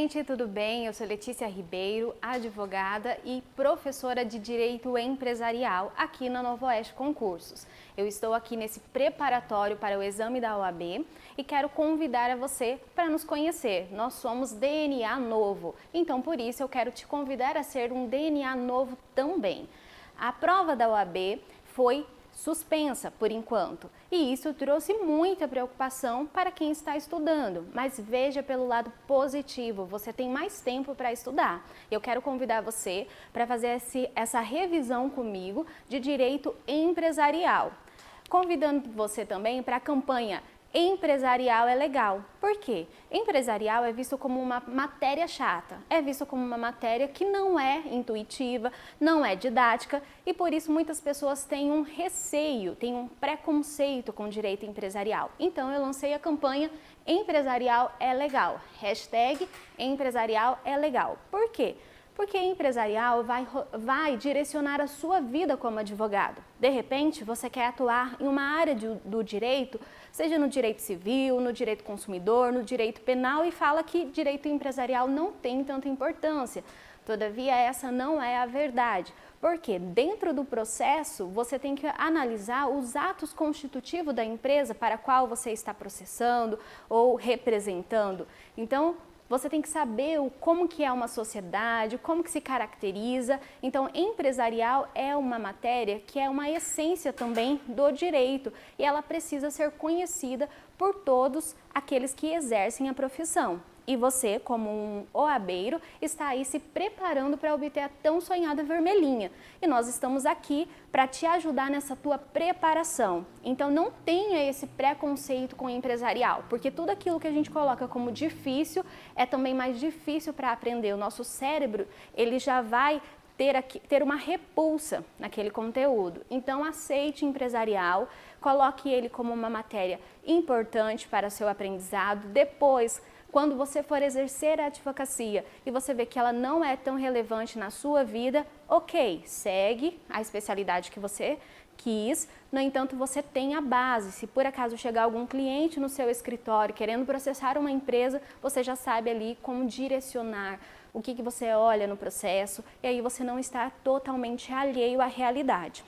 gente, tudo bem? Eu sou Letícia Ribeiro, advogada e professora de Direito Empresarial aqui na Nova Oeste Concursos. Eu estou aqui nesse preparatório para o exame da OAB e quero convidar a você para nos conhecer. Nós somos DNA Novo, então por isso eu quero te convidar a ser um DNA Novo também. A prova da OAB foi suspensa por enquanto, e isso trouxe muita preocupação para quem está estudando, mas veja pelo lado positivo, você tem mais tempo para estudar. Eu quero convidar você para fazer essa revisão comigo de direito empresarial, convidando você também para a campanha Empresarial é Legal. Por quê? Empresarial é visto como uma matéria chata, é visto como uma matéria que não é intuitiva, não é didática e por isso muitas pessoas têm um receio, têm um preconceito com o direito empresarial. Então eu lancei a campanha Empresarial é Legal, hashtag Empresarial é Legal. Por quê? Porque empresarial vai direcionar a sua vida como advogado. De repente, você quer atuar em uma área do direito, seja no direito civil, no direito consumidor, no direito penal e fala que direito empresarial não tem tanta importância. Todavia, essa não é a verdade, porque dentro do processo você tem que analisar os atos constitutivos da empresa para a qual você está processando ou representando. Então, você tem que saber como que é uma sociedade, como que se caracteriza. Então, empresarial é uma matéria que é uma essência também do direito e ela precisa ser conhecida por todos aqueles que exercem a profissão. E você, como um OABeiro, está aí se preparando para obter a tão sonhada vermelhinha. E nós estamos aqui para te ajudar nessa tua preparação. Então não tenha esse preconceito com o empresarial, porque tudo aquilo que a gente coloca como difícil é também mais difícil para aprender. O nosso cérebro, ele já vai ter uma repulsa naquele conteúdo. Então aceite empresarial, coloque ele como uma matéria importante para o seu aprendizado. Depois, quando você for exercer a advocacia e você vê que ela não é tão relevante na sua vida, ok, segue a especialidade que você quis, no entanto você tem a base. Se por acaso chegar algum cliente no seu escritório querendo processar uma empresa, você já sabe ali como direcionar, o que você olha no processo e aí você não está totalmente alheio à realidade.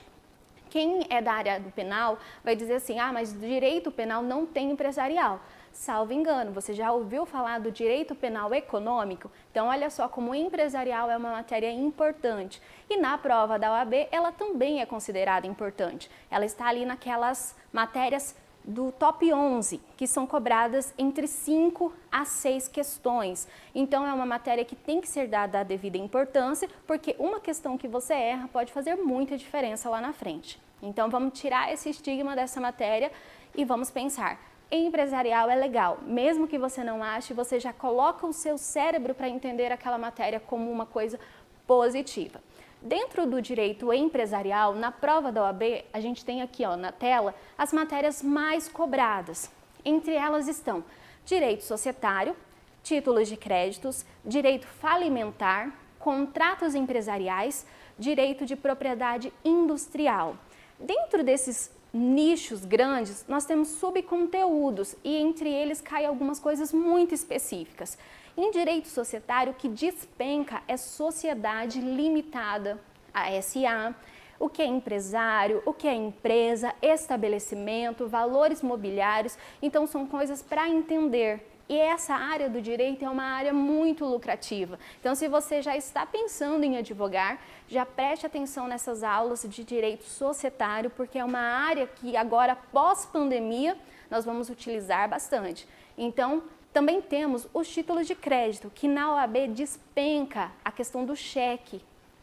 Quem é da área do penal vai dizer assim, mas direito penal não tem empresarial. Salvo engano, você já ouviu falar do direito penal econômico? Então, olha só como empresarial é uma matéria importante. E na prova da OAB, ela também é considerada importante. Ela está ali naquelas matérias do top 11, que são cobradas entre 5 a 6 questões. Então, é uma matéria que tem que ser dada a devida importância, porque uma questão que você erra pode fazer muita diferença lá na frente. Então, vamos tirar esse estigma dessa matéria e vamos pensar. Empresarial é legal, mesmo que você não ache, você já coloca o seu cérebro para entender aquela matéria como uma coisa positiva. Dentro do direito empresarial, na prova da OAB, a gente tem aqui na tela as matérias mais cobradas. Entre elas estão direito societário, títulos de créditos, direito falimentar, contratos empresariais, direito de propriedade industrial. Dentro desses nichos grandes, nós temos subconteúdos e entre eles caem algumas coisas muito específicas. Em direito societário, o que despenca é sociedade limitada, a SA, o que é empresário, o que é empresa, estabelecimento, valores mobiliários, então são coisas para entender. E essa área do direito é uma área muito lucrativa. Então, se você já está pensando em advogar, já preste atenção nessas aulas de direito societário, porque é uma área que agora, pós-pandemia, nós vamos utilizar bastante. Então, também temos os títulos de crédito, que na OAB despenca a questão do cheque.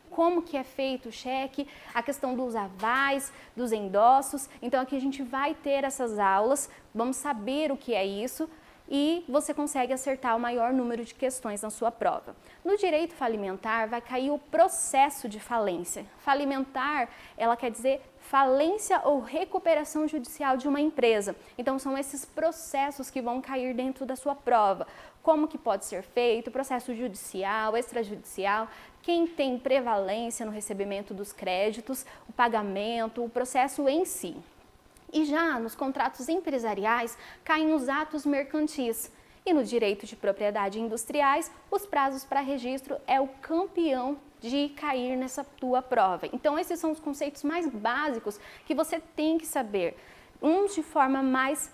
Como que é feito o cheque, a questão dos avais, dos endossos. Então, aqui a gente vai ter essas aulas, vamos saber o que é isso, e você consegue acertar o maior número de questões na sua prova. No direito falimentar vai cair o processo de falência. Falimentar, ela quer dizer falência ou recuperação judicial de uma empresa. Então são esses processos que vão cair dentro da sua prova. Como que pode ser feito, processo judicial, extrajudicial, quem tem prevalência no recebimento dos créditos, o pagamento, o processo em si. E já nos contratos empresariais caem os atos mercantis. E no direito de propriedade industriais, os prazos para registro é o campeão de cair nessa tua prova. Então, esses são os conceitos mais básicos que você tem que saber. Uns de forma mais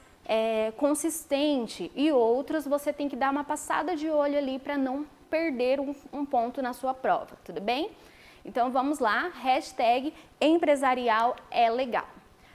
consistente e outros você tem que dar uma passada de olho ali para não perder um ponto na sua prova, tudo bem? Então vamos lá, hashtag empresarial é legal.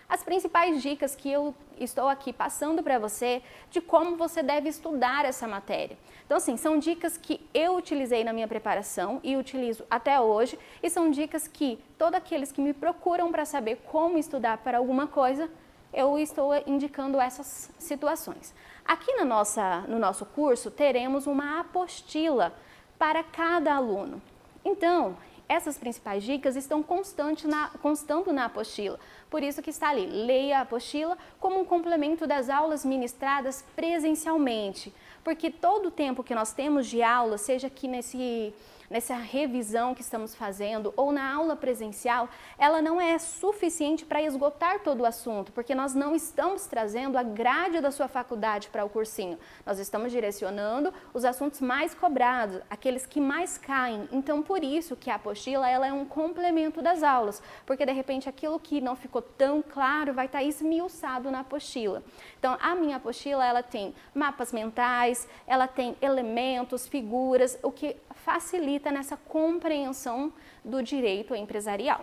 As principais dicas que eu estou aqui passando para você de como você deve estudar essa matéria. Então assim, são dicas que eu utilizei na minha preparação e utilizo até hoje e são dicas que todos aqueles que me procuram para saber como estudar para alguma coisa, eu estou indicando essas situações. Aqui no nosso curso teremos uma apostila para cada aluno. Então, essas principais dicas estão constando na apostila, por isso que está ali, leia a apostila como um complemento das aulas ministradas presencialmente, porque todo o tempo que nós temos de aula, seja aqui nessa revisão que estamos fazendo ou na aula presencial, ela não é suficiente para esgotar todo o assunto, porque nós não estamos trazendo a grade da sua faculdade para o cursinho. Nós estamos direcionando os assuntos mais cobrados, aqueles que mais caem. Então, por isso que a apostila ela é um complemento das aulas, porque de repente aquilo que não ficou tão claro vai estar esmiuçado na apostila. Então, a minha apostila ela tem mapas mentais, ela tem elementos, figuras, o que facilita nessa compreensão do direito empresarial.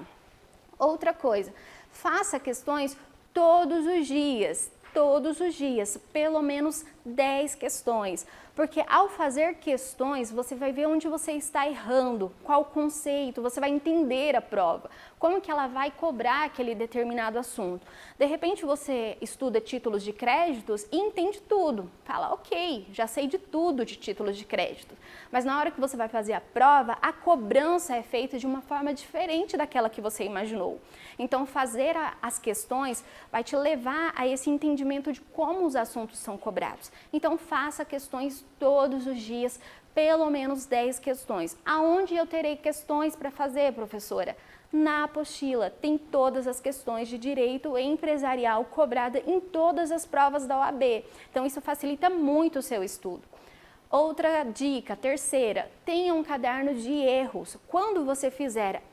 Outra coisa, faça questões todos os dias, pelo menos 10 questões, porque ao fazer questões você vai ver onde você está errando, qual conceito, você vai entender a prova, como que ela vai cobrar aquele determinado assunto. De repente você estuda títulos de créditos e entende tudo, fala ok, já sei de tudo de títulos de crédito, mas na hora que você vai fazer a prova, a cobrança é feita de uma forma diferente daquela que você imaginou. Então fazer as questões vai te levar a esse entendimento de como os assuntos são cobrados. Então faça questões todos os dias, pelo menos 10 questões. Aonde eu terei questões para fazer, professora? Na apostila tem todas as questões de direito empresarial cobrada em todas as provas da OAB. Então isso facilita muito o seu estudo. Outra dica, terceira, tenha um caderno de erros. Quando você fizer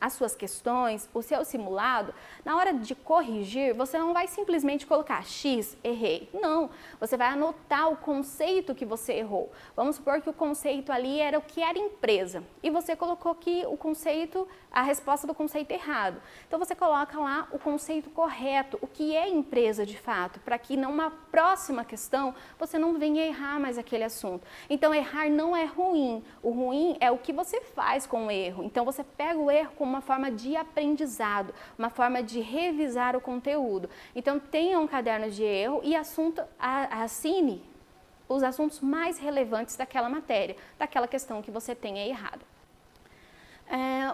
as suas questões, o seu simulado, na hora de corrigir, você não vai simplesmente colocar X, errei. Não, você vai anotar o conceito que você errou. Vamos supor que o conceito ali era o que era empresa e você colocou aqui o conceito, a resposta do conceito errado. Então você coloca lá o conceito correto, o que é empresa de fato, para que numa próxima questão você não venha errar mais aquele assunto. Então errar não é ruim, o ruim é o que você faz com o erro. Então você pega o erro como uma forma de aprendizado, uma forma de revisar o conteúdo. Então tenha um caderno de erro e assine os assuntos mais relevantes daquela matéria, daquela questão que você tenha errado.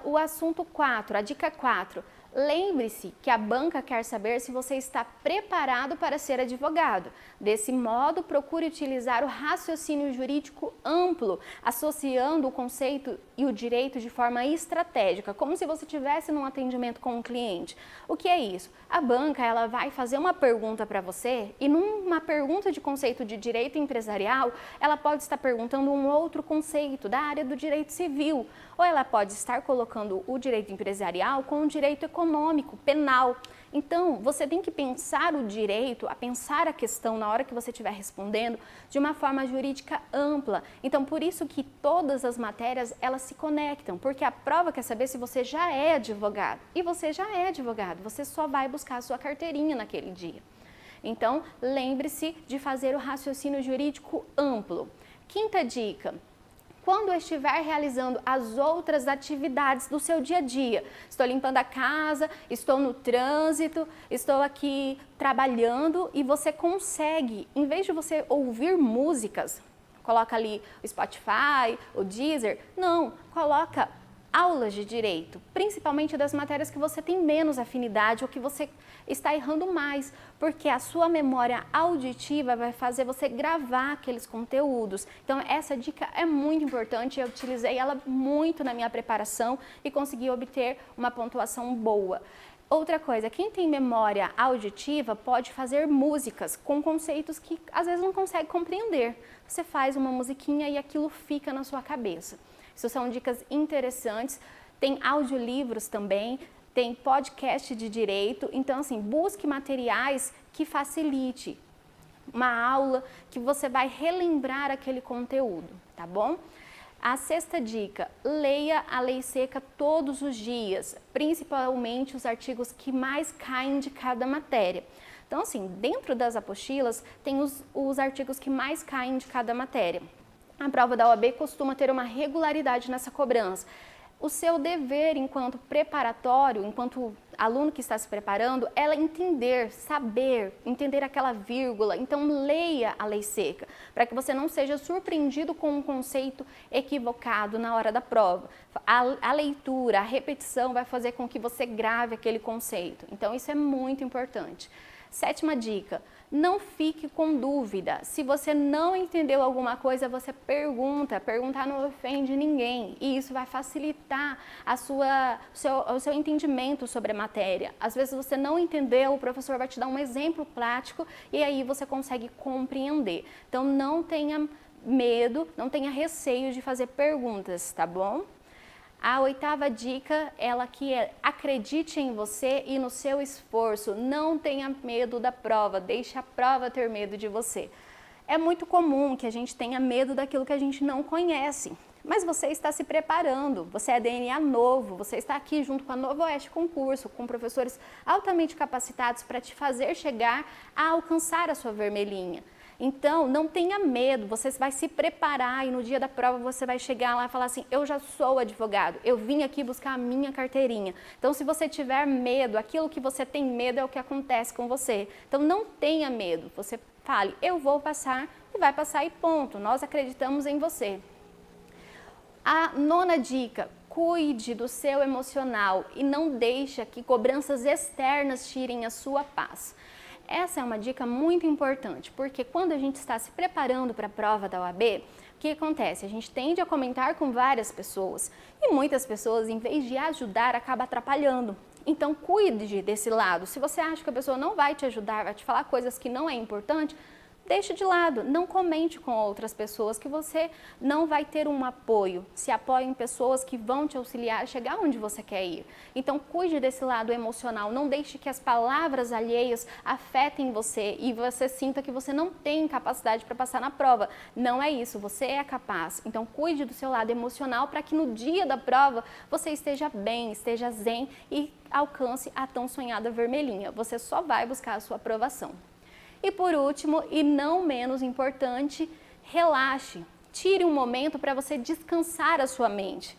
O assunto 4, a dica 4. Lembre-se que a banca quer saber se você está preparado para ser advogado. Desse modo, procure utilizar o raciocínio jurídico amplo, associando o conceito e o direito de forma estratégica, como se você estivesse num atendimento com um cliente. O que é isso? A banca ela vai fazer uma pergunta para você e numa pergunta de conceito de direito empresarial, ela pode estar perguntando um outro conceito da área do direito civil, ou ela pode estar colocando o direito empresarial com o direito econômico, penal. Então, você tem que pensar o direito, pensar a questão na hora que você estiver respondendo de uma forma jurídica ampla. Então, por isso que todas as matérias, elas se conectam, porque a prova quer saber se você já é advogado. E você já é advogado, você só vai buscar a sua carteirinha naquele dia. Então, lembre-se de fazer o raciocínio jurídico amplo. Quinta dica. Quando estiver realizando as outras atividades do seu dia a dia, estou limpando a casa, estou no trânsito, estou aqui trabalhando e você consegue, em vez de você ouvir músicas, coloca ali o Spotify, o Deezer, não, coloca aulas de direito, principalmente das matérias que você tem menos afinidade ou que você está errando mais, porque a sua memória auditiva vai fazer você gravar aqueles conteúdos. Então essa dica é muito importante, eu utilizei ela muito na minha preparação e consegui obter uma pontuação boa. Outra coisa, quem tem memória auditiva pode fazer músicas com conceitos que às vezes não consegue compreender. Você faz uma musiquinha e aquilo fica na sua cabeça. Isso são dicas interessantes. Tem audiolivros também, tem podcast de direito. Então, assim, busque materiais que facilite uma aula, que você vai relembrar aquele conteúdo, tá bom? A sexta dica, leia a lei seca todos os dias, principalmente os artigos que mais caem de cada matéria. Então, assim, dentro das apostilas tem os artigos que mais caem de cada matéria. A prova da OAB costuma ter uma regularidade nessa cobrança. O seu dever enquanto preparatório, enquanto aluno que está se preparando, é entender, saber, entender aquela vírgula. Então, leia a lei seca, para que você não seja surpreendido com um conceito equivocado na hora da prova. A leitura, a repetição vai fazer com que você grave aquele conceito. Então, isso é muito importante. Sétima dica, não fique com dúvida. Se você não entendeu alguma coisa, você pergunta. Perguntar não ofende ninguém e isso vai facilitar o seu entendimento sobre a matéria. Às vezes você não entendeu, o professor vai te dar um exemplo prático e aí você consegue compreender. Então não tenha medo, não tenha receio de fazer perguntas, tá bom? A oitava dica, ela que é acredite em você e no seu esforço, não tenha medo da prova, deixe a prova ter medo de você. É muito comum que a gente tenha medo daquilo que a gente não conhece, mas você está se preparando, você é DNA novo, você está aqui junto com a Novo Oeste Concurso, com professores altamente capacitados para te fazer chegar a alcançar a sua vermelhinha. Então, não tenha medo, você vai se preparar e no dia da prova você vai chegar lá e falar assim, eu já sou advogado, eu vim aqui buscar a minha carteirinha. Então, se você tiver medo, aquilo que você tem medo é o que acontece com você. Então, não tenha medo, você fale, eu vou passar e vai passar e ponto, nós acreditamos em você. A nona dica, cuide do seu emocional e não deixe que cobranças externas tirem a sua paz. Essa é uma dica muito importante, porque quando a gente está se preparando para a prova da OAB, o que acontece? A gente tende a comentar com várias pessoas e muitas pessoas, em vez de ajudar, acabam atrapalhando. Então, cuide desse lado. Se você acha que a pessoa não vai te ajudar, vai te falar coisas que não é importante, deixe de lado, não comente com outras pessoas que você não vai ter um apoio. Se apoie em pessoas que vão te auxiliar a chegar onde você quer ir. Então, cuide desse lado emocional, não deixe que as palavras alheias afetem você e você sinta que você não tem capacidade para passar na prova. Não é isso, você é capaz. Então, cuide do seu lado emocional para que no dia da prova você esteja bem, esteja zen e alcance a tão sonhada vermelhinha. Você só vai buscar a sua aprovação. E por último, e não menos importante, relaxe. Tire um momento para você descansar a sua mente.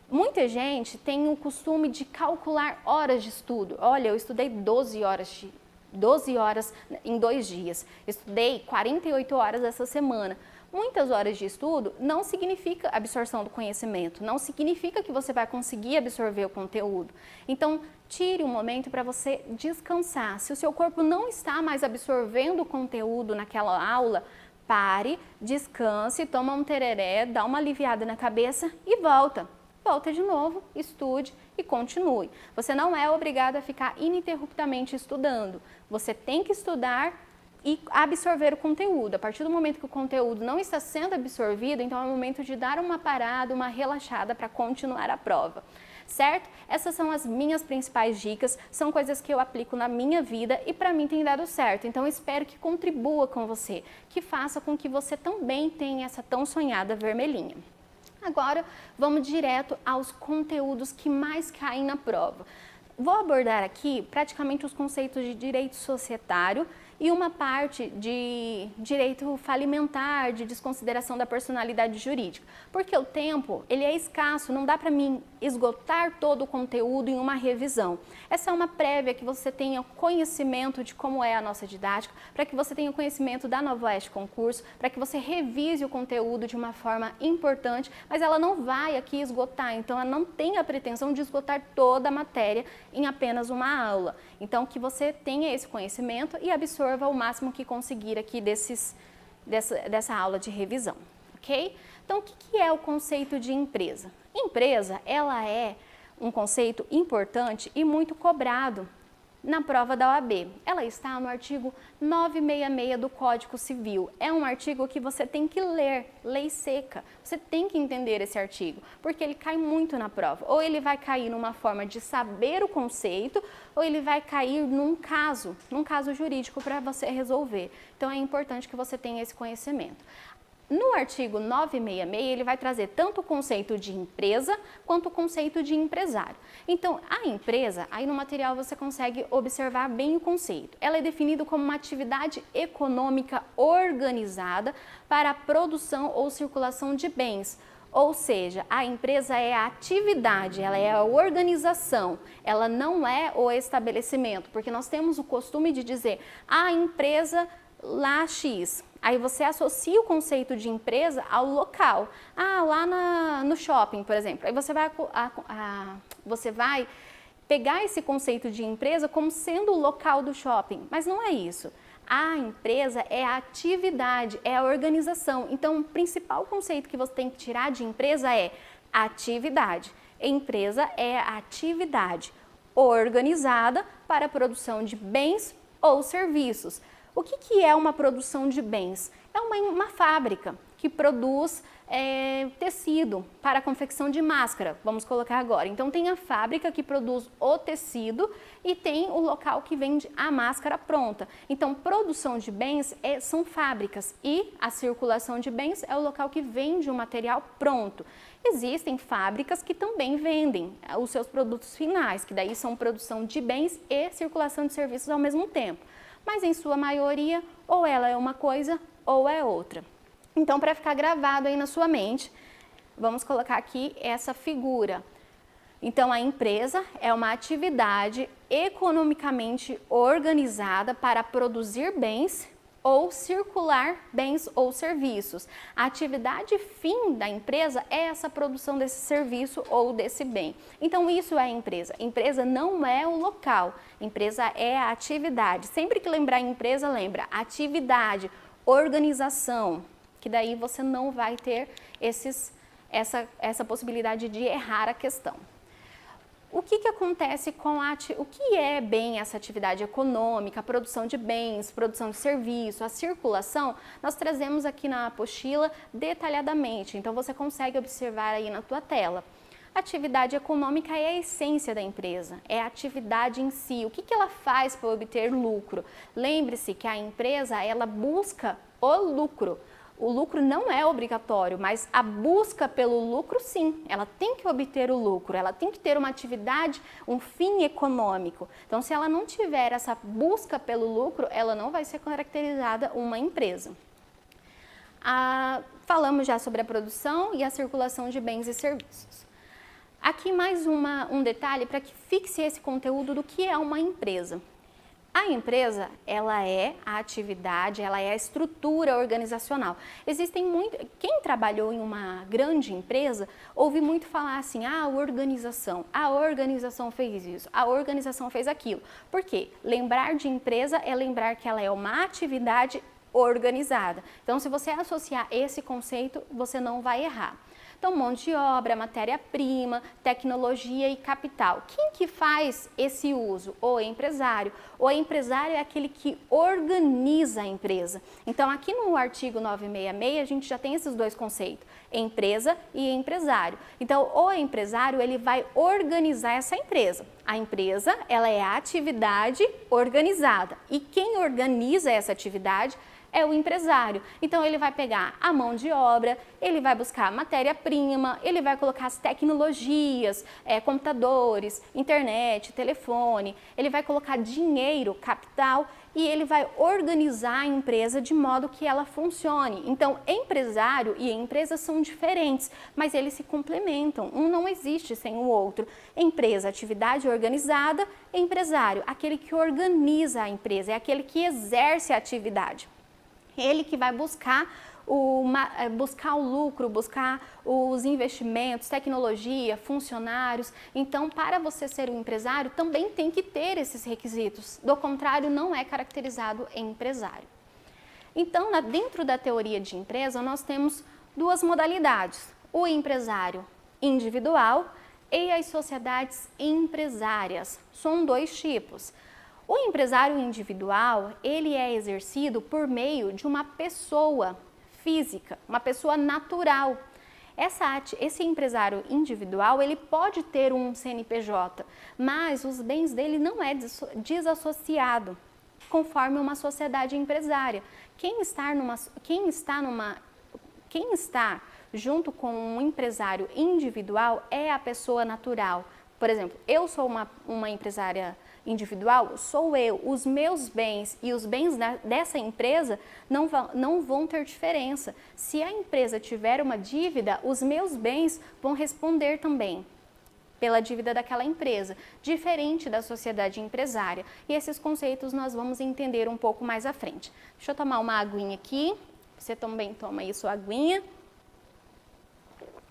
Muita gente tem o costume de calcular horas de estudo. Olha, eu estudei 12 horas em 2 dias. Estudei 48 horas essa semana. Muitas horas de estudo não significa absorção do conhecimento, não significa que você vai conseguir absorver o conteúdo. Então, tire um momento para você descansar. Se o seu corpo não está mais absorvendo o conteúdo naquela aula, pare, descanse, toma um tereré, dá uma aliviada na cabeça e volta. Volta de novo, estude e continue. Você não é obrigado a ficar ininterruptamente estudando. Você tem que estudar e absorver o conteúdo. A partir do momento que o conteúdo não está sendo absorvido, então é o momento de dar uma parada, uma relaxada para continuar a prova. Certo? Essas são as minhas principais dicas, são coisas que eu aplico na minha vida e para mim tem dado certo. Então eu espero que contribua com você, que faça com que você também tenha essa tão sonhada vermelhinha. Agora vamos direto aos conteúdos que mais caem na prova. Vou abordar aqui praticamente os conceitos de direito societário e uma parte de direito falimentar, de desconsideração da personalidade jurídica. Porque o tempo, ele é escasso, não dá para mim esgotar todo o conteúdo em uma revisão. Essa é uma prévia que você tenha conhecimento de como é a nossa didática, para que você tenha conhecimento da Novo Oeste Concurso, para que você revise o conteúdo de uma forma importante, mas ela não vai aqui esgotar, então ela não tem a pretensão de esgotar toda a matéria em apenas uma aula. Então, que você tenha esse conhecimento e absorva o máximo que conseguir aqui dessa aula de revisão, ok? Então, o que é o conceito de empresa? Empresa, ela é um conceito importante e muito cobrado na prova da OAB. Ela está no artigo 966 do Código Civil. É um artigo que você tem que ler, lei seca. Você tem que entender esse artigo, porque ele cai muito na prova. Ou ele vai cair numa forma de saber o conceito, ou ele vai cair num caso jurídico para você resolver. Então é importante que você tenha esse conhecimento. No artigo 966, ele vai trazer tanto o conceito de empresa quanto o conceito de empresário. Então, a empresa, aí no material você consegue observar bem o conceito. Ela é definida como uma atividade econômica organizada para a produção ou circulação de bens. Ou seja, a empresa é a atividade, ela é a organização, ela não é o estabelecimento, porque nós temos o costume de dizer a empresa lá X. Aí você associa o conceito de empresa ao local. Lá no shopping, por exemplo. Aí você vai pegar esse conceito de empresa como sendo o local do shopping. Mas não é isso. A empresa é a atividade, é a organização. Então, o principal conceito que você tem que tirar de empresa é atividade. Empresa é a atividade organizada para a produção de bens ou serviços. O que é uma produção de bens? É uma fábrica que produz tecido para a confecção de máscara, vamos colocar agora. Então tem a fábrica que produz o tecido e tem o local que vende a máscara pronta. Então produção de bens são fábricas e a circulação de bens é o local que vende o material pronto. Existem fábricas que também vendem os seus produtos finais, que daí são produção de bens e circulação de serviços ao mesmo tempo. Mas em sua maioria, ou ela é uma coisa ou é outra. Então, para ficar gravado aí na sua mente, vamos colocar aqui essa figura. Então, a empresa é uma atividade economicamente organizada para produzir bens ou circular bens ou serviços. A atividade fim da empresa é essa produção desse serviço ou desse bem. Então, isso é a empresa. Empresa não é o local, empresa é a atividade. Sempre que lembrar empresa, lembra atividade, organização, que daí você não vai ter essa possibilidade de errar a questão. O que acontece com o que é bem essa atividade econômica, a produção de bens, produção de serviço, a circulação? Nós trazemos aqui na apostila detalhadamente, então você consegue observar aí na tua tela. A atividade econômica é a essência da empresa, é a atividade em si. O que ela faz para obter lucro? Lembre-se que a empresa, ela busca o lucro. O lucro não é obrigatório, mas a busca pelo lucro, sim. Ela tem que obter o lucro, ela tem que ter uma atividade, um fim econômico. Então, se ela não tiver essa busca pelo lucro, ela não vai ser caracterizada uma empresa. Falamos já sobre a produção e a circulação de bens e serviços. Aqui mais um detalhe para que fixe esse conteúdo do que é uma empresa. A empresa, ela é a atividade, ela é a estrutura organizacional. Quem trabalhou em uma grande empresa, ouve muito falar assim, a organização fez isso, a organização fez aquilo. Por quê? Lembrar de empresa é lembrar que ela é uma atividade organizada. Então, se você associar esse conceito, você não vai errar. Então, mão de obra, matéria-prima, tecnologia e capital. Quem que faz esse uso? O empresário. O empresário é aquele que organiza a empresa. Então, aqui no artigo 966, a gente já tem esses dois conceitos, empresa e empresário. Então, o empresário, ele vai organizar essa empresa. A empresa, ela é a atividade organizada. E quem organiza essa atividade é o empresário. Então, ele vai pegar a mão de obra, ele vai buscar matéria-prima, ele vai colocar as tecnologias, computadores, internet, telefone, ele vai colocar dinheiro, capital, e ele vai organizar a empresa de modo que ela funcione. Então, empresário e empresa são diferentes, mas eles se complementam. Um não existe sem o outro. Empresa, atividade organizada, empresário, aquele que organiza a empresa, é aquele que exerce a atividade. Ele que vai buscar o lucro, buscar os investimentos, tecnologia, funcionários. Então, para você ser um empresário, também tem que ter esses requisitos. Do contrário, não é caracterizado empresário. Então, dentro da teoria de empresa, nós temos duas modalidades. O empresário individual e as sociedades empresárias. São dois tipos. O empresário individual, ele é exercido por meio de uma pessoa física, uma pessoa natural. Esse empresário individual, ele pode ter um CNPJ, mas os bens dele não é desassociado, conforme uma sociedade empresária. Quem está junto com um empresário individual é a pessoa natural. Por exemplo, eu sou uma empresária individual, sou eu. Os meus bens e os bens dessa empresa não vão ter diferença. Se a empresa tiver uma dívida, os meus bens vão responder também pela dívida daquela empresa, diferente da sociedade empresária. E esses conceitos nós vamos entender um pouco mais à frente. Deixa eu tomar uma aguinha aqui. Você também toma aí sua aguinha.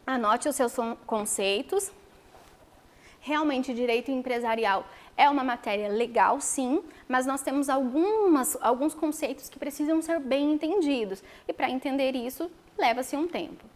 Anote os seus conceitos. Realmente, direito empresarial é uma matéria legal, sim, mas nós temos alguns conceitos que precisam ser bem entendidos. E para entender isso, leva-se um tempo.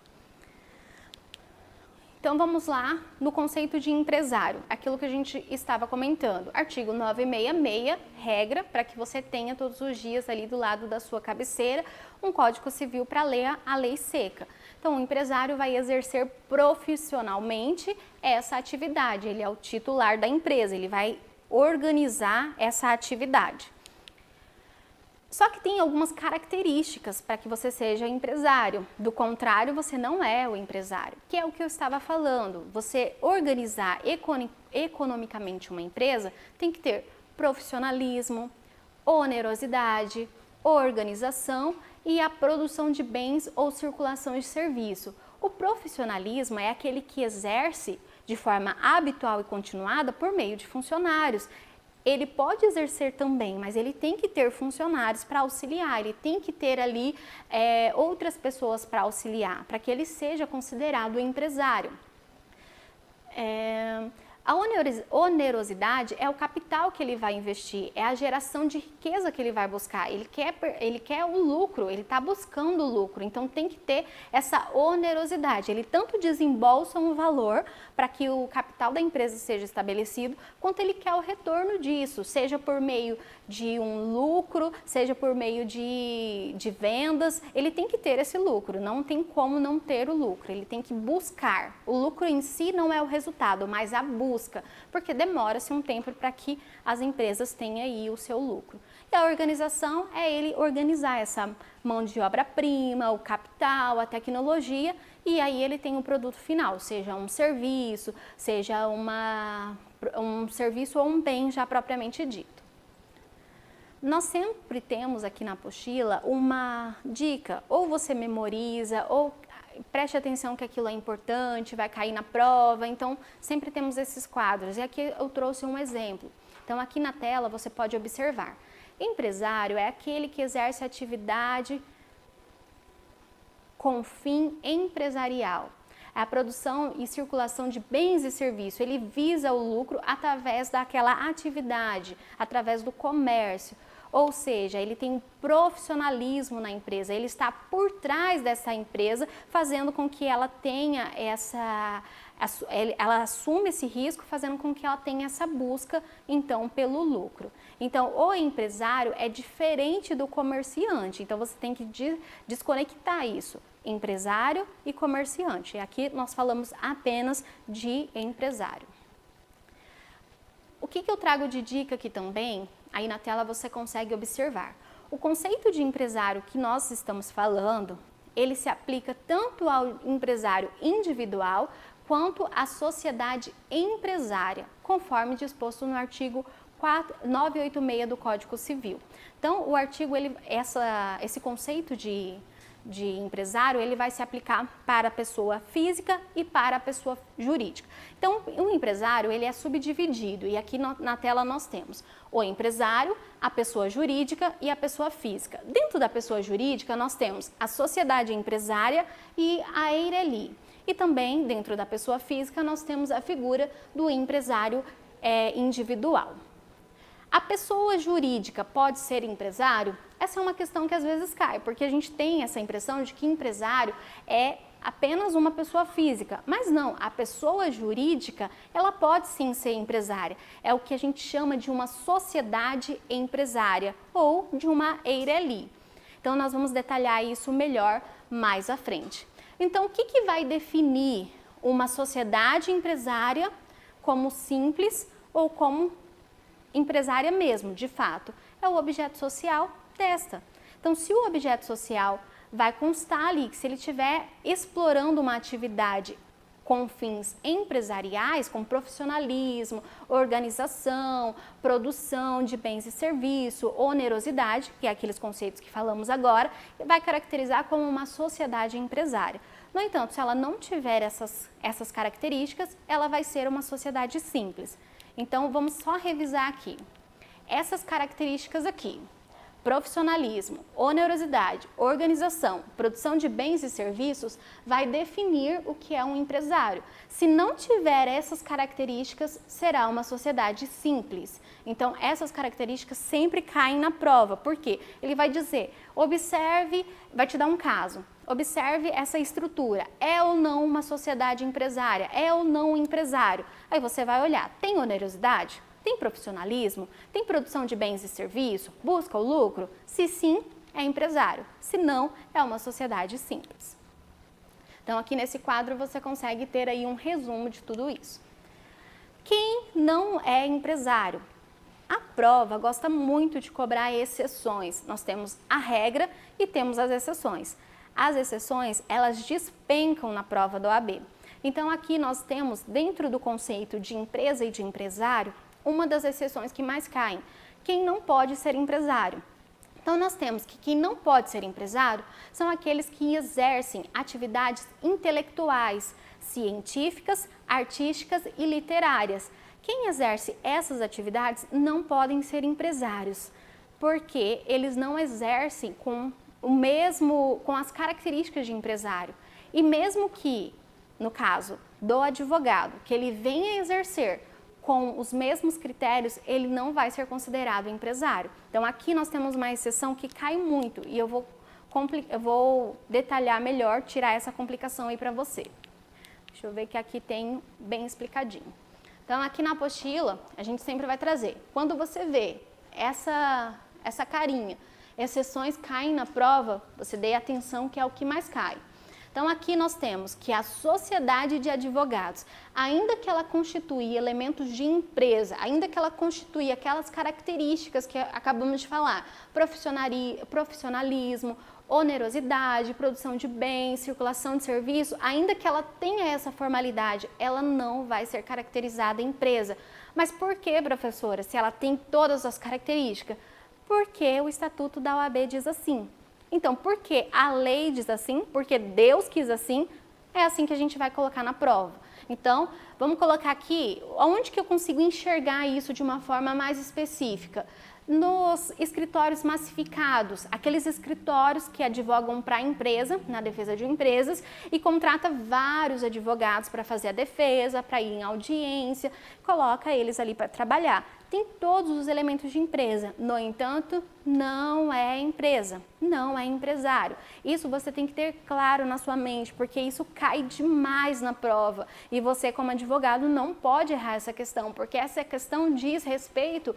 Então, vamos lá no conceito de empresário, aquilo que a gente estava comentando. Artigo 966, regra para que você tenha todos os dias ali do lado da sua cabeceira um Código Civil para ler a lei seca. Então, o empresário vai exercer profissionalmente essa atividade, ele é o titular da empresa, ele vai organizar essa atividade. Só que tem algumas características para que você seja empresário. Do contrário, você não é o empresário, que é o que eu estava falando. Você organizar economicamente uma empresa tem que ter profissionalismo, onerosidade, organização e a produção de bens ou circulação de serviço. O profissionalismo é aquele que exerce de forma habitual e continuada por meio de funcionários. Ele pode exercer também, mas ele tem que ter funcionários para auxiliar, ele tem que ter ali outras pessoas para auxiliar, para que ele seja considerado empresário. A onerosidade é o capital que ele vai investir, é a geração de riqueza que ele vai buscar. Ele quer o lucro, ele está buscando o lucro, então tem que ter essa onerosidade. Ele tanto desembolsa um valor para que o capital da empresa seja estabelecido, quanto ele quer o retorno disso, seja por meio de um lucro, seja por meio de vendas. Ele tem que ter esse lucro, não tem como não ter o lucro, ele tem que buscar. O lucro em si não é o resultado, mas a busca, porque demora-se um tempo para que as empresas tenham aí o seu lucro. E a organização é ele organizar essa mão de obra-prima, o capital, a tecnologia, e aí ele tem o produto final, seja um serviço, seja um serviço ou um bem já propriamente dito. Nós sempre temos aqui na apostila uma dica, ou você memoriza, ou preste atenção que aquilo é importante, vai cair na prova, então sempre temos esses quadros. E aqui eu trouxe um exemplo. Então aqui na tela você pode observar. Empresário é aquele que exerce atividade com fim empresarial. A produção e circulação de bens e serviços, ele visa o lucro através daquela atividade, através do comércio. Ou seja, ele tem um profissionalismo na empresa, ele está por trás dessa empresa, fazendo com que ela tenha ela assume esse risco, fazendo com que ela tenha essa busca, então, pelo lucro. Então, o empresário é diferente do comerciante, então você tem que desconectar isso, empresário e comerciante. E aqui nós falamos apenas de empresário. O que eu trago de dica aqui também? Aí na tela você consegue observar. O conceito de empresário que nós estamos falando, ele se aplica tanto ao empresário individual quanto à sociedade empresária, conforme disposto no artigo 986 do Código Civil. Então, o artigo, esse conceito de empresário, ele vai se aplicar para a pessoa física e para a pessoa jurídica. Então, o empresário, ele é subdividido e aqui na tela nós temos o empresário, a pessoa jurídica e a pessoa física. Dentro da pessoa jurídica, nós temos a sociedade empresária e a EIRELI. E também, dentro da pessoa física, nós temos a figura do empresário individual. A pessoa jurídica pode ser empresário? Essa é uma questão que às vezes cai, porque a gente tem essa impressão de que empresário é apenas uma pessoa física, mas não, a pessoa jurídica, ela pode sim ser empresária. É o que a gente chama de uma sociedade empresária ou de uma EIRELI. Então, nós vamos detalhar isso melhor mais à frente. Então, o que vai definir uma sociedade empresária como simples ou como empresária mesmo, de fato? É o objeto social desta. Então, se o objeto social vai constar ali que se ele estiver explorando uma atividade com fins empresariais, como profissionalismo, organização, produção de bens e serviços, onerosidade, que é aqueles conceitos que falamos agora, vai caracterizar como uma sociedade empresária. No entanto, se ela não tiver essas características, ela vai ser uma sociedade simples. Então, vamos só revisar aqui. Essas características aqui: profissionalismo, onerosidade, organização, produção de bens e serviços, vai definir o que é um empresário. Se não tiver essas características, será uma sociedade simples. Então, essas características sempre caem na prova. Por quê? Ele vai dizer, observe, vai te dar um caso. Observe essa estrutura. É ou não uma sociedade empresária? É ou não um empresário? Aí você vai olhar, tem onerosidade? Tem profissionalismo? Tem produção de bens e serviços? Busca o lucro? Se sim, é empresário. Se não, é uma sociedade simples. Então, aqui nesse quadro você consegue ter aí um resumo de tudo isso. Quem não é empresário? A prova gosta muito de cobrar exceções. Nós temos a regra e temos as exceções. As exceções, elas despencam na prova do OAB. Então, aqui nós temos, dentro do conceito de empresa e de empresário, uma das exceções que mais caem: quem não pode ser empresário. Então, nós temos que quem não pode ser empresário são aqueles que exercem atividades intelectuais, científicas, artísticas e literárias. Quem exerce essas atividades não podem ser empresários, porque eles não exercem com as características de empresário. E mesmo que, no caso do advogado, que ele venha exercer com os mesmos critérios, ele não vai ser considerado empresário. Então, aqui nós temos uma exceção que cai muito e eu vou detalhar melhor, tirar essa complicação aí para você. Deixa eu ver que aqui tem bem explicadinho. Então, aqui na apostila, a gente sempre vai trazer. Quando você vê essa carinha, exceções caem na prova, você dê atenção que é o que mais cai. Então, aqui nós temos que a sociedade de advogados, ainda que ela constitui elementos de empresa, ainda que ela constitui aquelas características que acabamos de falar, profissionalismo, onerosidade, produção de bens, circulação de serviço, ainda que ela tenha essa formalidade, ela não vai ser caracterizada empresa. Mas por que, professora, se ela tem todas as características? Porque o Estatuto da OAB diz assim. Então, porque a lei diz assim, porque Deus quis assim, é assim que a gente vai colocar na prova. Então, vamos colocar aqui, onde que eu consigo enxergar isso de uma forma mais específica? Nos escritórios massificados, aqueles escritórios que advogam para a empresa, na defesa de empresas, e contrata vários advogados para fazer a defesa, para ir em audiência, coloca eles ali para trabalhar. Tem todos os elementos de empresa, no entanto, não é empresa, não é empresário. Isso você tem que ter claro na sua mente, porque isso cai demais na prova. E você, como advogado, não pode errar essa questão, porque essa questão diz respeito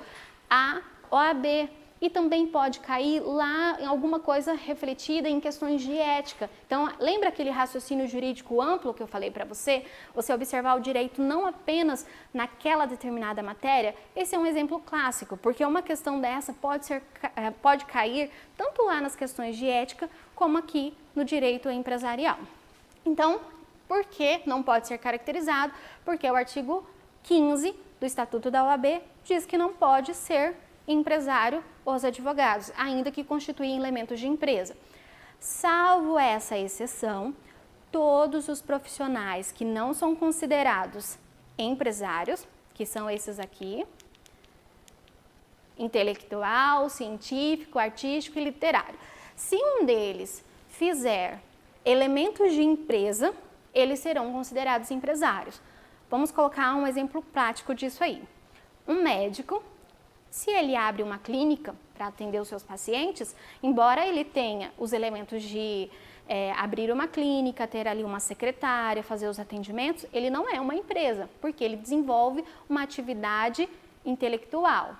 à OAB. E também pode cair lá em alguma coisa refletida em questões de ética. Então, lembra aquele raciocínio jurídico amplo que eu falei para você? Você observar o direito não apenas naquela determinada matéria? Esse é um exemplo clássico, porque uma questão dessa pode cair tanto lá nas questões de ética, como aqui no direito empresarial. Então, por que não pode ser caracterizado? Porque o artigo 15 do Estatuto da OAB diz que não pode ser empresário os advogados, ainda que constituem elementos de empresa. Salvo essa exceção, todos os profissionais que não são considerados empresários, que são esses aqui, intelectual, científico, artístico e literário. Se um deles fizer elementos de empresa, eles serão considerados empresários. Vamos colocar um exemplo prático disso aí. Um médico, se ele abre uma clínica para atender os seus pacientes, embora ele tenha os elementos de abrir uma clínica, ter ali uma secretária, fazer os atendimentos, ele não é uma empresa, porque ele desenvolve uma atividade intelectual.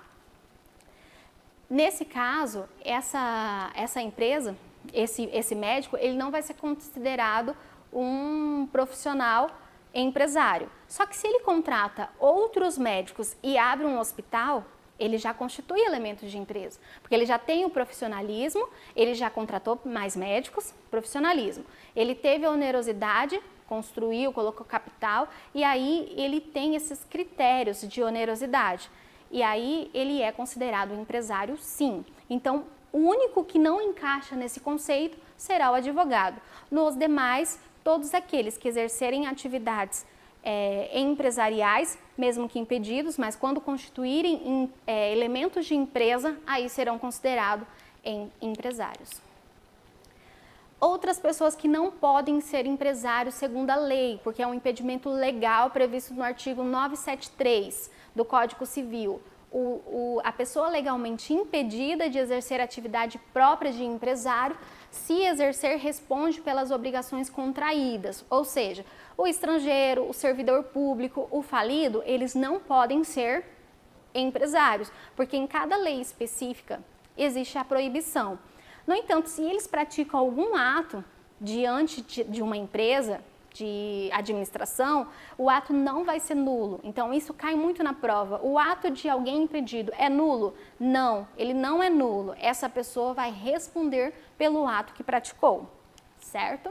Nesse caso, essa empresa, esse médico, ele não vai ser considerado um profissional empresário. Só que se ele contrata outros médicos e abre um hospital, ele já constitui elementos de empresa, porque ele já tem o profissionalismo, ele já contratou mais médicos, profissionalismo. Ele teve a onerosidade, construiu, colocou capital, e aí ele tem esses critérios de onerosidade. E aí ele é considerado um empresário, sim. Então, o único que não encaixa nesse conceito será o advogado. Nos demais, todos aqueles que exercerem atividades empresariais, mesmo que impedidos, mas quando constituírem elementos de empresa, aí serão considerados empresários. Outras pessoas que não podem ser empresários segundo a lei, porque é um impedimento legal previsto no artigo 973 do Código Civil. A pessoa legalmente impedida de exercer atividade própria de empresário, se exercer, responde pelas obrigações contraídas, ou seja, o estrangeiro, o servidor público, o falido, eles não podem ser empresários, porque em cada lei específica existe a proibição. No entanto, se eles praticam algum ato diante de uma empresa, de administração, o ato não vai ser nulo. Então, isso cai muito na prova. O ato de alguém impedido é nulo? Não, ele não é nulo. Essa pessoa vai responder pelo ato que praticou, certo?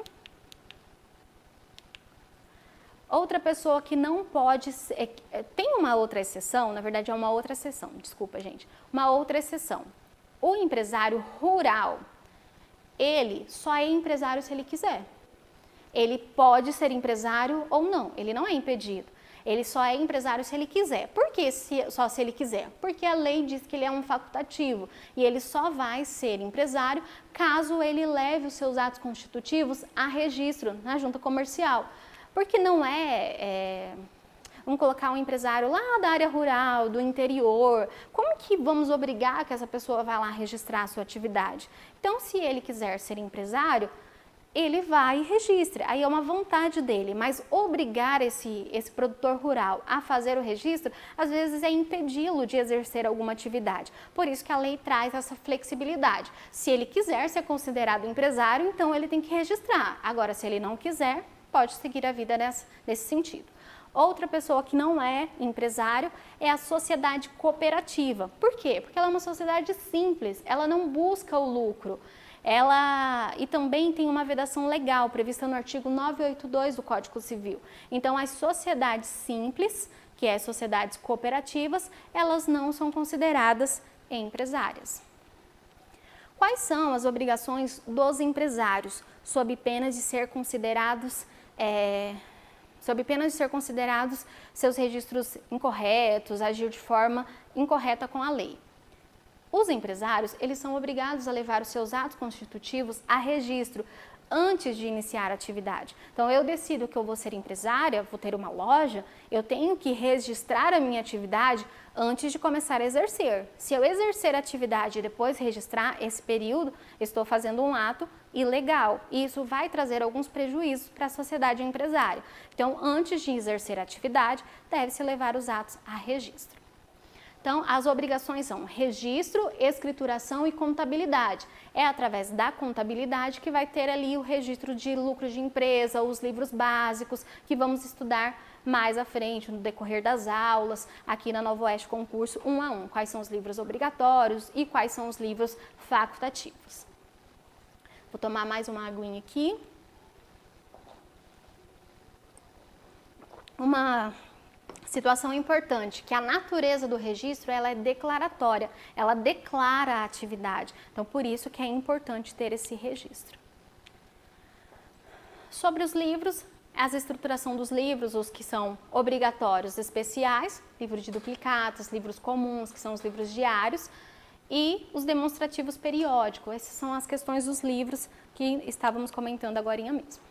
Outra pessoa que não pode ser... Tem uma outra exceção, na verdade é uma outra exceção, desculpa, gente. Uma outra exceção. O empresário rural, ele só é empresário se ele quiser. Ele pode ser empresário ou não, ele não é impedido. Ele só é empresário se ele quiser. Por que só se ele quiser? Porque a lei diz que ele é um facultativo e ele só vai ser empresário caso ele leve os seus atos constitutivos a registro na junta comercial. Porque não vamos colocar um empresário lá da área rural, do interior, como que vamos obrigar que essa pessoa vá lá registrar a sua atividade? Então, se ele quiser ser empresário, ele vai e registra, aí é uma vontade dele, mas obrigar esse produtor rural a fazer o registro, às vezes é impedi-lo de exercer alguma atividade. Por isso que a lei traz essa flexibilidade. Se ele quiser ser considerado empresário, então ele tem que registrar. Agora, se ele não quiser, pode seguir a vida nesse sentido. Outra pessoa que não é empresário é a sociedade cooperativa. Por quê? Porque ela é uma sociedade simples, ela não busca o lucro. E também tem uma vedação legal prevista no artigo 982 do Código Civil. Então, as sociedades simples, que é sociedades cooperativas, elas não são consideradas empresárias. Quais são as obrigações dos empresários, sob pena de ser considerados seus registros incorretos, agir de forma incorreta com a lei? Os empresários, eles são obrigados a levar os seus atos constitutivos a registro antes de iniciar a atividade. Então, eu decido que eu vou ser empresária, vou ter uma loja, eu tenho que registrar a minha atividade antes de começar a exercer. Se eu exercer a atividade e depois registrar esse período, estou fazendo um ato ilegal. E isso vai trazer alguns prejuízos para a sociedade empresária. Então, antes de exercer a atividade, deve-se levar os atos a registro. Então, as obrigações são registro, escrituração e contabilidade. É através da contabilidade que vai ter ali o registro de lucro de empresa, os livros básicos, que vamos estudar mais à frente, no decorrer das aulas, aqui na Nova Oeste Concurso 1 a 1. Quais são os livros obrigatórios e quais são os livros facultativos. Vou tomar mais uma aguinha aqui. Uma situação importante, que a natureza do registro ela é declaratória, ela declara a atividade, então por isso que é importante ter esse registro. Sobre os livros, a estruturação dos livros, os que são obrigatórios especiais, livro de duplicatas, livros comuns, que são os livros diários, e os demonstrativos periódicos, essas são as questões dos livros que estávamos comentando agorinha mesmo.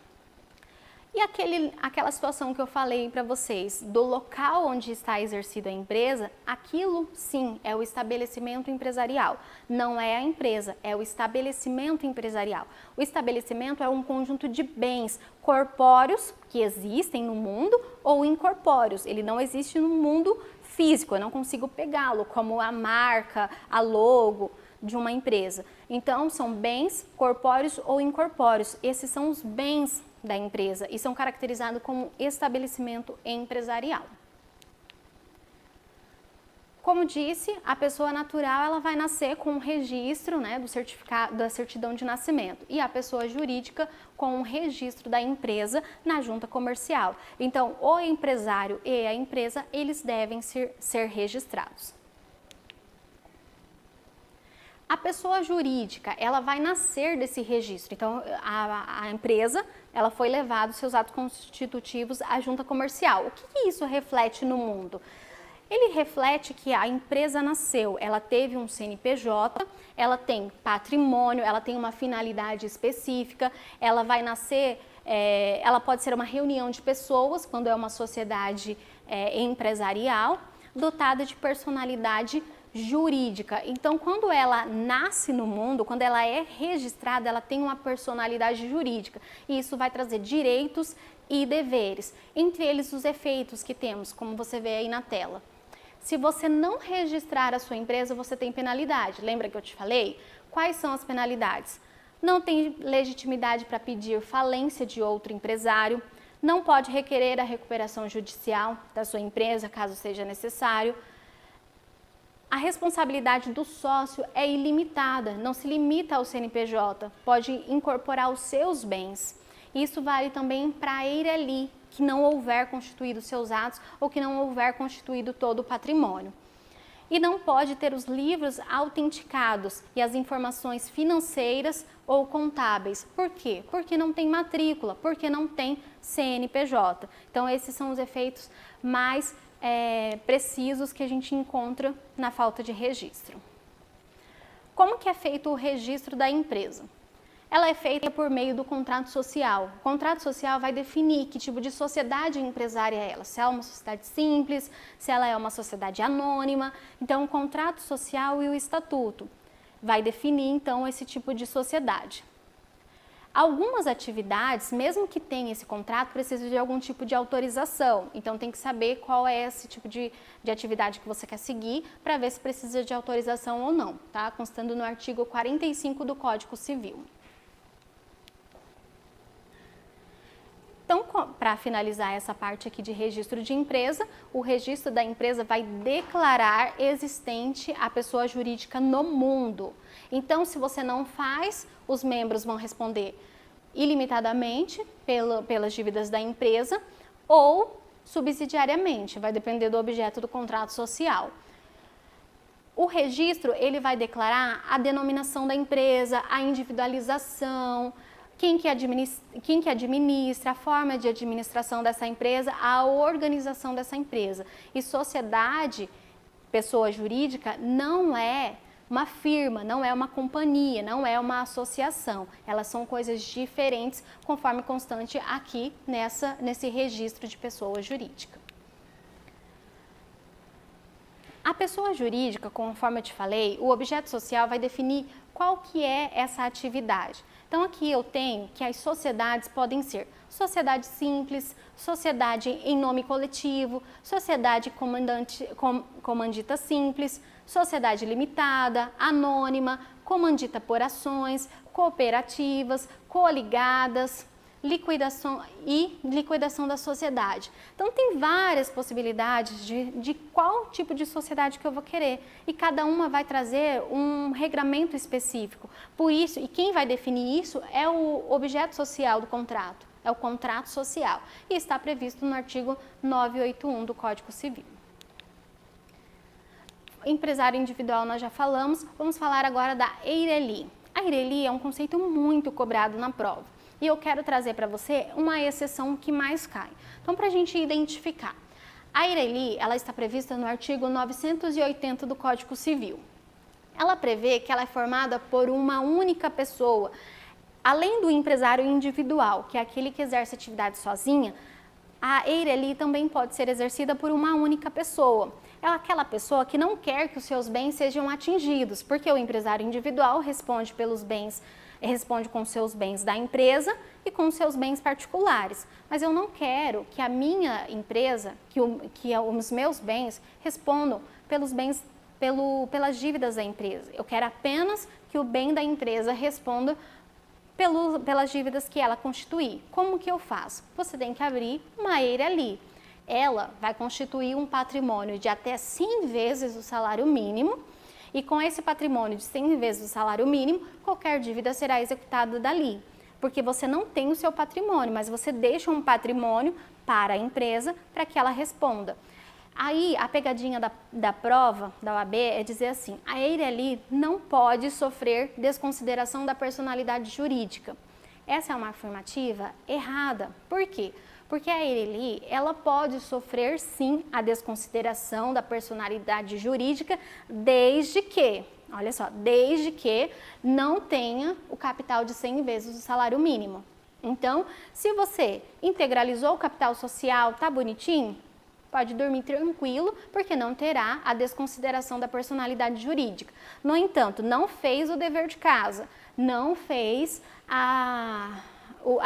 E aquela situação que eu falei para vocês, do local onde está exercida a empresa, aquilo sim é o estabelecimento empresarial. Não é a empresa, é o estabelecimento empresarial. O estabelecimento é um conjunto de bens corpóreos que existem no mundo ou incorpóreos. Ele não existe no mundo físico, eu não consigo pegá-lo, como a marca, a logo de uma empresa. Então, são bens corpóreos ou incorpóreos. Esses são os bens da empresa e são caracterizados como estabelecimento empresarial. Como disse, a pessoa natural ela vai nascer com um registro, né, do certificado da certidão de nascimento e a pessoa jurídica com um registro da empresa na junta comercial. Então, o empresário e a empresa eles devem ser registrados. A pessoa jurídica, ela vai nascer desse registro. Então, a empresa, ela foi levada os seus atos constitutivos à junta comercial. O que isso reflete no mundo? Ele reflete que a empresa nasceu, ela teve um CNPJ, ela tem patrimônio, ela tem uma finalidade específica, ela vai nascer, ela pode ser uma reunião de pessoas, quando é uma sociedade empresarial, dotada de personalidade jurídica. Então, quando ela nasce no mundo, quando ela é registrada, ela tem uma personalidade jurídica e isso vai trazer direitos e deveres, entre eles os efeitos que temos, como você vê aí na tela. Se você não registrar a sua empresa, você tem penalidade. Lembra que eu te falei? Quais são as penalidades? Não tem legitimidade para pedir falência de outro empresário, não pode requerer a recuperação judicial da sua empresa, caso seja necessário. A responsabilidade do sócio é ilimitada, não se limita ao CNPJ, pode incorporar os seus bens. Isso vale também para a Eireli, que não houver constituído seus atos ou que não houver constituído todo o patrimônio. E não pode ter os livros autenticados e as informações financeiras ou contábeis. Por quê? Porque não tem matrícula, porque não tem CNPJ. Então, esses são os efeitos mais precisos que a gente encontra na falta de registro. Como que é feito o registro da empresa? Ela é feita por meio do contrato social. O contrato social vai definir que tipo de sociedade empresária é ela, se ela é uma sociedade simples, se ela é uma sociedade anônima. Então, o contrato social e o estatuto vai definir, então, esse tipo de sociedade. Algumas atividades, mesmo que tenha esse contrato, precisam de algum tipo de autorização. Então, tem que saber qual é esse tipo de atividade que você quer seguir para ver se precisa de autorização ou não, tá? Constando no artigo 45 do Código Civil. Então, para finalizar essa parte aqui de registro de empresa, o registro da empresa vai declarar existente a pessoa jurídica no mundo. Então, se você não faz, os membros vão responder ilimitadamente pelas dívidas da empresa ou subsidiariamente, vai depender do objeto do contrato social. O registro, ele vai declarar a denominação da empresa, a individualização, quem que administra, a forma de administração dessa empresa, a organização dessa empresa. E sociedade, pessoa jurídica, não é uma firma, não é uma companhia, não é uma associação. Elas são coisas diferentes, conforme constante aqui nesse registro de pessoa jurídica. A pessoa jurídica, conforme eu te falei, o objeto social vai definir qual que é essa atividade. Então, aqui eu tenho que as sociedades podem ser sociedade simples, sociedade em nome coletivo, sociedade comandita simples, sociedade limitada, anônima, comandita por ações, cooperativas, coligadas, liquidação da sociedade. Então, tem várias possibilidades de qual tipo de sociedade que eu vou querer e cada uma vai trazer um regramento específico. Por isso, e quem vai definir isso é o objeto social do contrato, é o contrato social e está previsto no artigo 981 do Código Civil. Empresário individual nós já falamos, vamos falar agora da Eireli. A Eireli é um conceito muito cobrado na prova. E eu quero trazer para você uma exceção que mais cai. Então, para a gente identificar, a Eireli, ela está prevista no artigo 980 do Código Civil. Ela prevê que ela é formada por uma única pessoa. Além do empresário individual, que é aquele que exerce atividade sozinha, a EIRE também pode ser exercida por uma única pessoa. É aquela pessoa que não quer que os seus bens sejam atingidos, porque o empresário individual responde com seus bens da empresa e com seus bens particulares. Mas eu não quero que a minha empresa, que os meus bens respondam pelas dívidas da empresa. Eu quero apenas que o bem da empresa responda pelas dívidas que ela constituir. Como que eu faço? Você tem que abrir uma EIRE. Ela vai constituir um patrimônio de até 100 vezes o salário mínimo, e com esse patrimônio de 100 vezes o salário mínimo, qualquer dívida será executada dali, porque você não tem o seu patrimônio, mas você deixa um patrimônio para a empresa para que ela responda. Aí, a pegadinha da prova da OAB é dizer assim, a EIRE não pode sofrer desconsideração da personalidade jurídica. Essa é uma afirmativa errada. Por quê? Porque a EIRE, ela pode sofrer sim a desconsideração da personalidade jurídica desde que, olha só, desde que não tenha o capital de 100 vezes o salário mínimo. Então, se você integralizou o capital social, tá bonitinho? Pode dormir tranquilo, porque não terá a desconsideração da personalidade jurídica. No entanto, não fez o dever de casa, não fez a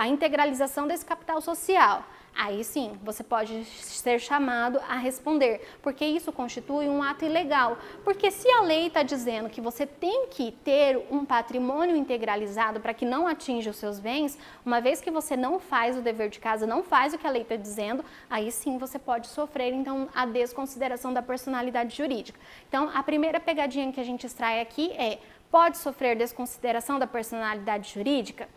integralização desse capital social. Aí sim, você pode ser chamado a responder, porque isso constitui um ato ilegal. Porque se a lei está dizendo que você tem que ter um patrimônio integralizado para que não atinja os seus bens, uma vez que você não faz o dever de casa, não faz o que a lei está dizendo, aí sim você pode sofrer então a desconsideração da personalidade jurídica. Então, a primeira pegadinha que a gente extrai aqui é: pode sofrer desconsideração da personalidade jurídica?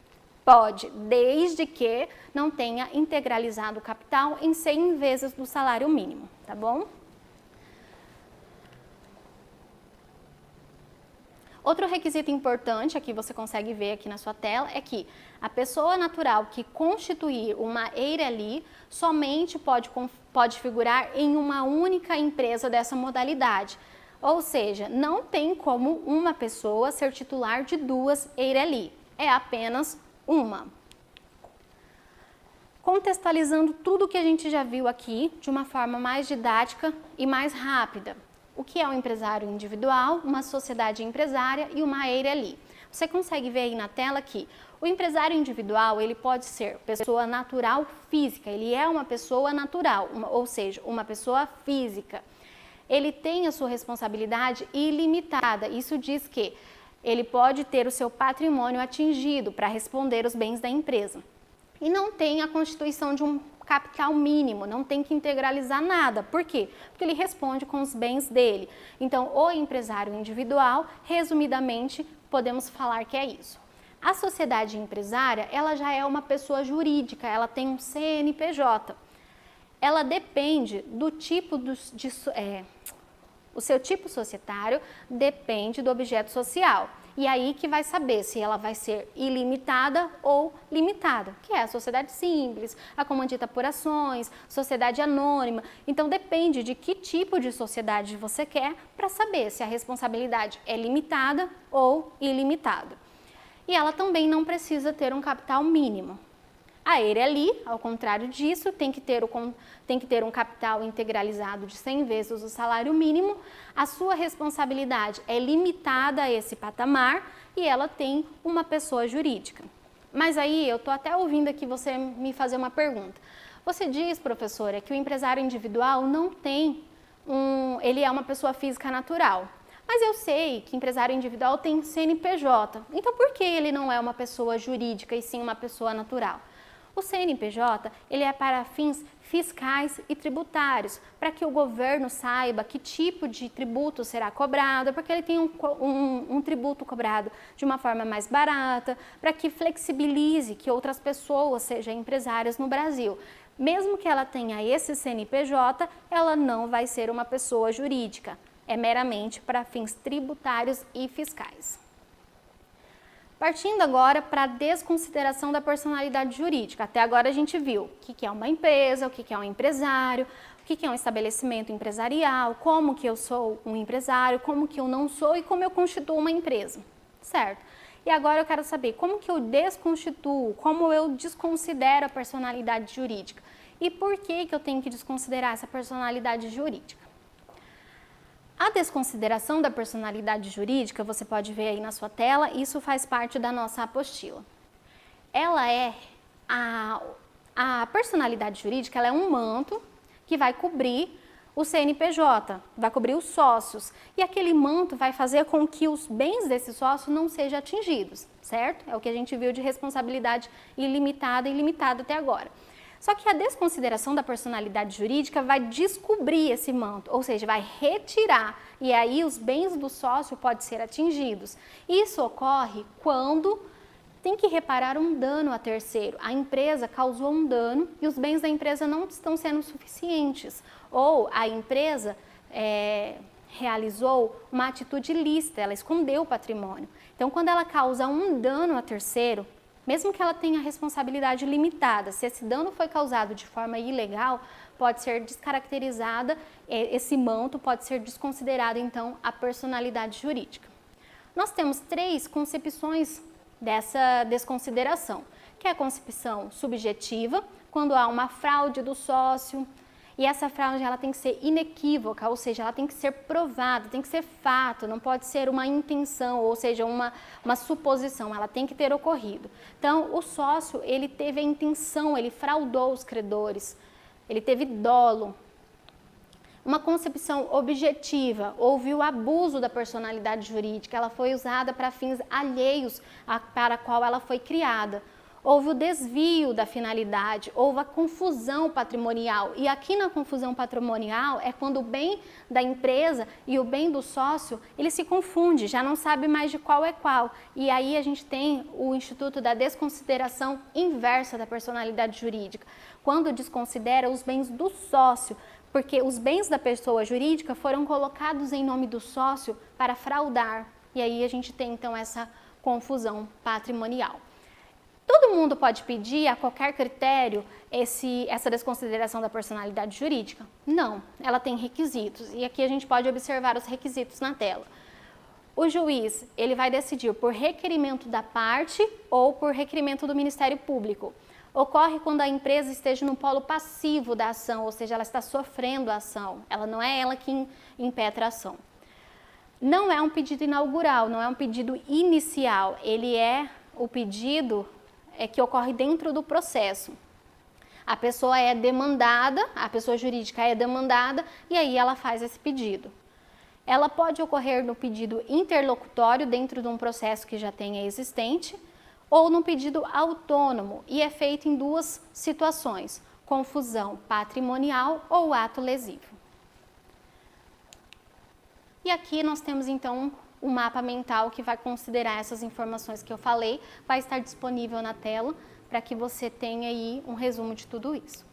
Pode, desde que não tenha integralizado o capital em 100 vezes do salário mínimo, tá bom? Outro requisito importante, aqui você consegue ver aqui na sua tela, é que a pessoa natural que constituir uma EIRE somente pode figurar em uma única empresa dessa modalidade. Ou seja, não tem como uma pessoa ser titular de duas EIRE, é apenas uma. Contextualizando tudo que a gente já viu aqui de uma forma mais didática e mais rápida. O que é um empresário individual, uma sociedade empresária e uma EIRE. Você consegue ver aí na tela que o empresário individual, ele pode ser pessoa natural física, ele é uma pessoa natural, ou seja, uma pessoa física. Ele tem a sua responsabilidade ilimitada, isso diz que ele pode ter o seu patrimônio atingido para responder os bens da empresa. E não tem a constituição de um capital mínimo, não tem que integralizar nada. Por quê? Porque ele responde com os bens dele. Então, o empresário individual, resumidamente, podemos falar que é isso. A sociedade empresária, ela já é uma pessoa jurídica, ela tem um CNPJ. Ela depende do tipo o seu tipo societário depende do objeto social. E aí que vai saber se ela vai ser ilimitada ou limitada, que é a sociedade simples, a comandita por ações, sociedade anônima. Então depende de que tipo de sociedade você quer para saber se a responsabilidade é limitada ou ilimitada. E ela também não precisa ter um capital mínimo. A EIRE, ao contrário disso, tem que ter um capital integralizado de 100 vezes o salário mínimo, a sua responsabilidade é limitada a esse patamar e ela tem uma pessoa jurídica. Mas aí eu estou até ouvindo aqui você me fazer uma pergunta. Você diz, professora, que o empresário individual não tem ele é uma pessoa física natural. Mas eu sei que empresário individual tem CNPJ, então por que ele não é uma pessoa jurídica e sim uma pessoa natural? O CNPJ, ele é para fins fiscais e tributários, para que o governo saiba que tipo de tributo será cobrado, porque ele tem um tributo cobrado de uma forma mais barata, para que flexibilize que outras pessoas sejam empresárias no Brasil. Mesmo que ela tenha esse CNPJ, ela não vai ser uma pessoa jurídica, é meramente para fins tributários e fiscais. Partindo agora para a desconsideração da personalidade jurídica. Até agora a gente viu o que é uma empresa, o que é um empresário, o que é um estabelecimento empresarial, como que eu sou um empresário, como que eu não sou e como eu constituo uma empresa, certo? E agora eu quero saber como que eu desconstituo, como eu desconsidero a personalidade jurídica e por que eu tenho que desconsiderar essa personalidade jurídica. A desconsideração da personalidade jurídica, você pode ver aí na sua tela, isso faz parte da nossa apostila. Ela é a personalidade jurídica, ela é um manto que vai cobrir o CNPJ, vai cobrir os sócios, e aquele manto vai fazer com que os bens desse sócio não sejam atingidos, certo? É o que a gente viu de responsabilidade ilimitada e limitada até agora. Só que a desconsideração da personalidade jurídica vai descobrir esse manto, ou seja, vai retirar, e aí os bens do sócio podem ser atingidos. Isso ocorre quando tem que reparar um dano a terceiro. A empresa causou um dano e os bens da empresa não estão sendo suficientes. Ou a empresa realizou uma atitude ilícita, ela escondeu o patrimônio. Então, quando ela causa um dano a terceiro, mesmo que ela tenha responsabilidade limitada, se esse dano foi causado de forma ilegal, pode ser descaracterizada, esse manto pode ser desconsiderado, então, a personalidade jurídica. Nós temos 3 concepções dessa desconsideração, que é a concepção subjetiva, quando há uma fraude do sócio, e essa fraude ela tem que ser inequívoca, ou seja, ela tem que ser provada, tem que ser fato, não pode ser uma intenção, ou seja, uma suposição, ela tem que ter ocorrido. Então, o sócio, ele teve a intenção, ele fraudou os credores, ele teve dolo. Uma concepção objetiva, houve o abuso da personalidade jurídica, ela foi usada para fins alheios para a qual ela foi criada. Houve o desvio da finalidade, houve a confusão patrimonial. E aqui na confusão patrimonial é quando o bem da empresa e o bem do sócio, ele se confunde, já não sabe mais de qual é qual. E aí a gente tem o Instituto da Desconsideração Inversa da Personalidade Jurídica, quando desconsidera os bens do sócio, porque os bens da pessoa jurídica foram colocados em nome do sócio para fraudar. E aí a gente tem então essa confusão patrimonial. Todo mundo pode pedir a qualquer critério essa desconsideração da personalidade jurídica? Não, ela tem requisitos e aqui a gente pode observar os requisitos na tela. O juiz, ele vai decidir por requerimento da parte ou por requerimento do Ministério Público. Ocorre quando a empresa esteja no polo passivo da ação, ou seja, ela está sofrendo a ação, ela não é ela que impetra a ação. Não é um pedido inaugural, não é um pedido inicial, ele é o pedido que ocorre dentro do processo. A pessoa é demandada, a pessoa jurídica é demandada e aí ela faz esse pedido. Ela pode ocorrer no pedido interlocutório dentro de um processo que já tenha existente ou no pedido autônomo e é feito em 2 situações, confusão patrimonial ou ato lesivo. E aqui nós temos então um mapa mental que vai considerar essas informações que eu falei, vai estar disponível na tela para que você tenha aí um resumo de tudo isso.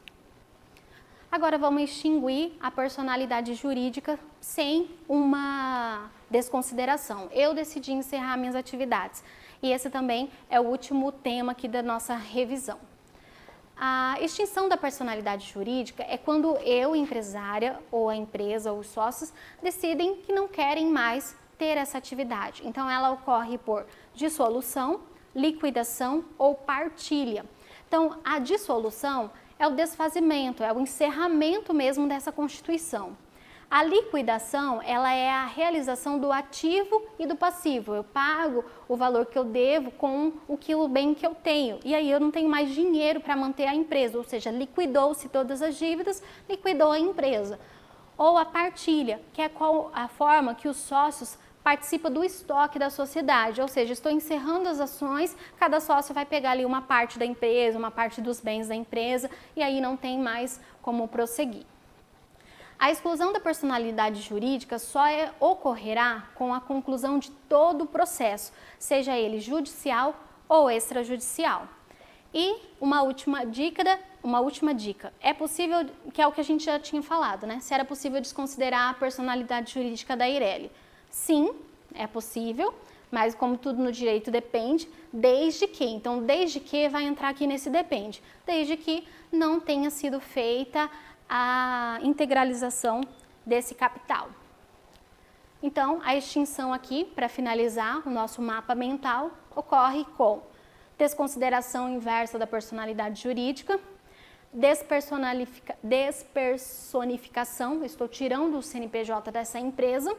Agora vamos extinguir a personalidade jurídica sem uma desconsideração. Eu decidi encerrar minhas atividades e esse também é o último tema aqui da nossa revisão. A extinção da personalidade jurídica é quando eu, empresária, ou a empresa, ou os sócios, decidem que não querem mais ter essa atividade. Então, ela ocorre por dissolução, liquidação ou partilha. Então, a dissolução é o desfazimento, é o encerramento mesmo dessa constituição. A liquidação, ela é a realização do ativo e do passivo. Eu pago o valor que eu devo com o bem que eu tenho. E aí eu não tenho mais dinheiro para manter a empresa, ou seja, liquidou-se todas as dívidas, liquidou a empresa. Ou a partilha, que é a forma que os sócios participam do estoque da sociedade, ou seja, estou encerrando as ações, cada sócio vai pegar ali uma parte da empresa, uma parte dos bens da empresa, e aí não tem mais como prosseguir. A exclusão da personalidade jurídica só ocorrerá com a conclusão de todo o processo, seja ele judicial ou extrajudicial. E uma última dica, é possível, que é o que a gente já tinha falado, né? Se era possível desconsiderar a personalidade jurídica da Eireli. Sim, é possível, mas como tudo no direito depende, desde que. Então, desde que vai entrar aqui nesse depende. Desde que não tenha sido feita a integralização desse capital. Então, a extinção aqui, para finalizar o nosso mapa mental, ocorre com desconsideração inversa da personalidade jurídica, despersonificação, estou tirando o CNPJ dessa empresa,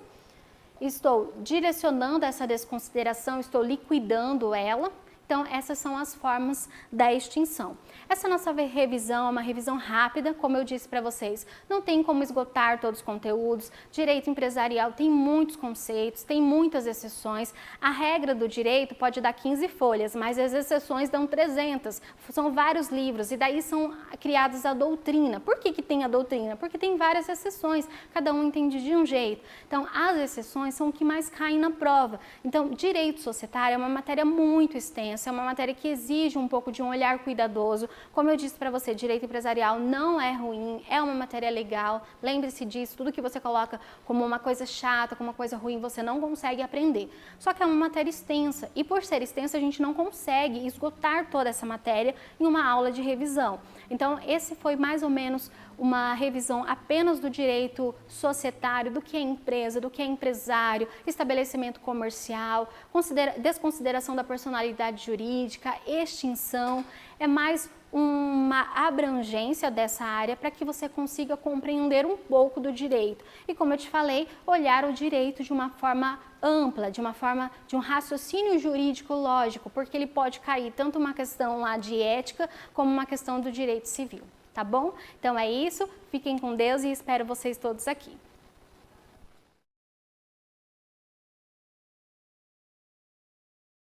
estou direcionando essa desconsideração, estou liquidando ela. Então, essas são as formas da extinção. Essa nossa revisão é uma revisão rápida, como eu disse para vocês, não tem como esgotar todos os conteúdos. Direito empresarial tem muitos conceitos, tem muitas exceções. A regra do direito pode dar 15 folhas, mas as exceções dão 300. São vários livros e daí são criados a doutrina. Por que tem a doutrina? Porque tem várias exceções, cada um entende de um jeito. Então, as exceções são o que mais caem na prova. Então, direito societário é uma matéria muito extensa, é uma matéria que exige um pouco de um olhar cuidadoso. Como eu disse para você, direito empresarial não é ruim, é uma matéria legal, lembre-se disso, tudo que você coloca como uma coisa chata, como uma coisa ruim, você não consegue aprender. Só que é uma matéria extensa e por ser extensa a gente não consegue esgotar toda essa matéria em uma aula de revisão. Então esse foi mais ou menos uma revisão apenas do direito societário, do que é empresa, do que é empresário, estabelecimento comercial, desconsideração da personalidade jurídica, extinção, é mais uma abrangência dessa área para que você consiga compreender um pouco do direito. E como eu te falei, olhar o direito de uma forma ampla, de um raciocínio jurídico lógico, porque ele pode cair tanto uma questão lá de ética como uma questão do direito civil, tá bom? Então é isso, fiquem com Deus e espero vocês todos aqui.